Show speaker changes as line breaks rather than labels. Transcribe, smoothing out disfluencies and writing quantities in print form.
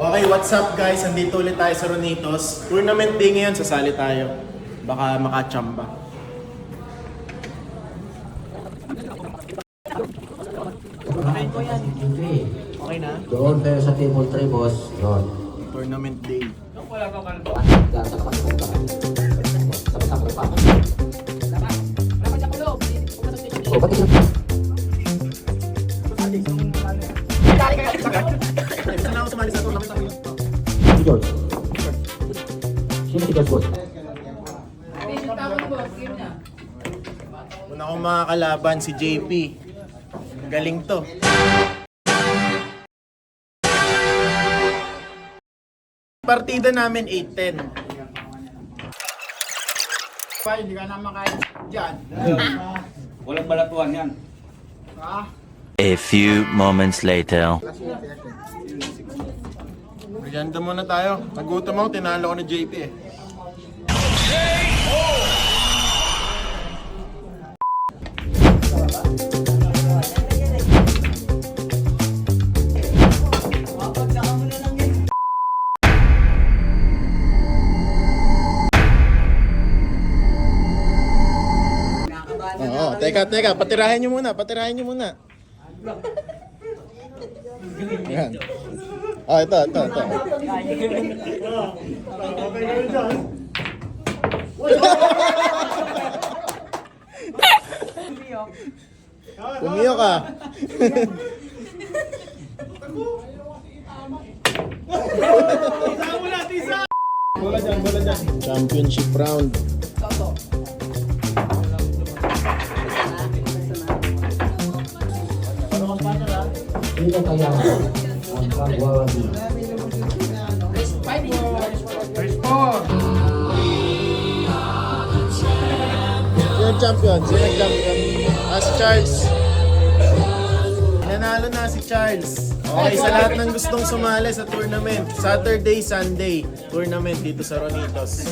Okay, what's up guys? Andito ulit tayo sa Ronitos. Tournament day ngayon, sasali tayo. Baka makachamba.
Okay ko yan.
Okay na?
Doon kayo sa table 3, boss. Yun.
Tournament day.
Gasa ka pa sa punta. Sabay-sabay pa. Oh, ba't ito?
Saan ako sumali sa tournament?
Si George. Sino si George, boss?
Una akong mga kalaban, si JP. Galing to. Partida namin 8-10.
Hindi ka na makain dyan.
Walang balatuan yan.
A few moments later.
Merienda muna tayo. Nagutom ako, tinalo ko ni JP eh. Oo, teka, patirahin nyo muna. Yan. Oh, ito. Pumiyok ka. Championship round.
Sino kaya ang pagwawagi?
Sino champion? Si Charles. Nanalo na si Charles. Okay, sa lahat ng gustong sumali sa tournament, Saturday, Sunday, tournament dito sa Ronitos.